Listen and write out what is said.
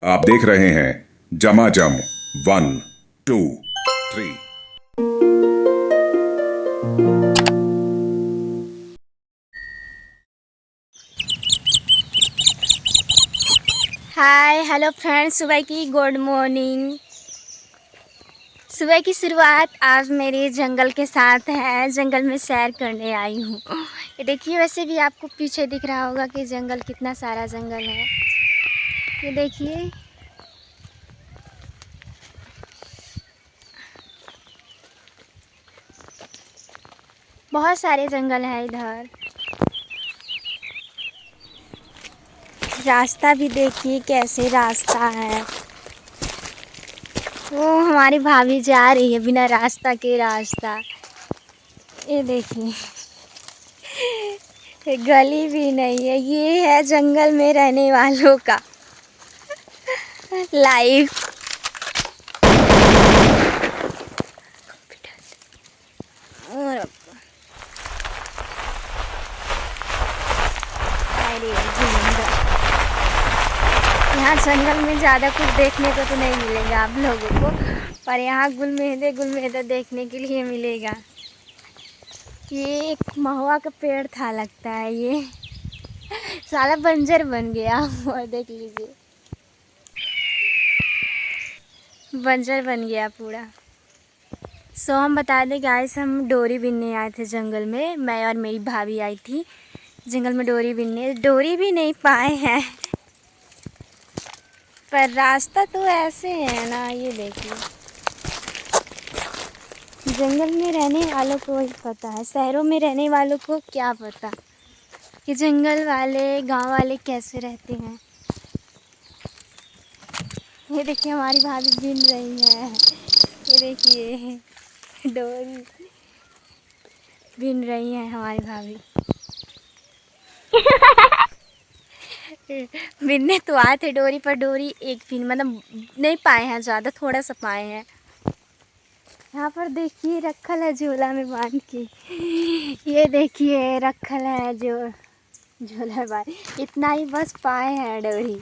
आप देख रहे हैं जमाजम 1 2 3। हाय हेलो फ्रेंड्स, सुबह की गुड मॉर्निंग। सुबह की शुरुआत आज मेरे जंगल के साथ है। जंगल में सैर करने आई हूँ। ये देखिए, वैसे भी आपको पीछे दिख रहा होगा कि जंगल कितना सारा जंगल है। ये देखिए, बहुत सारे जंगल है इधर। रास्ता भी देखिए कैसे रास्ता है। वो हमारी भाभी जा रही है बिना रास्ता के रास्ता। ये देखिए, गली भी नहीं है। ये है जंगल में रहने वालों का लाइफ। यहाँ जंगल में ज़्यादा कुछ देखने को तो नहीं मिलेगा आप लोगों को, पर यहाँ गुलमेहदे देखने के लिए मिलेगा। ये एक महुआ का पेड़ था लगता है। ये सारा बंजर बन गया और देख लीजिए, बंजर बन गया पूरा। हम बता दें गाइस, हम डोरी बिनने आए थे जंगल में। मैं और मेरी भाभी आई थी जंगल में डोरी बिनने। डोरी भी नहीं पाए हैं, पर रास्ता तो ऐसे है ना। ये देखिए, जंगल में रहने वालों को ही पता है, शहरों में रहने वालों को क्या पता कि जंगल वाले गांव वाले कैसे रहते हैं। ये देखिए, हमारी भाभी बिन रही है। ये देखिए, डोरी बिन रही है हमारी भाभी। बिनने तो आए थे डोरी, पर डोरी एक भी मतलब नहीं पाए हैं, ज़्यादा थोड़ा सा पाए हैं। यहाँ पर देखिए रखल है झोला में बांध के। ये देखिए रखल है जो झोला बांध, इतना ही बस पाए हैं डोरी।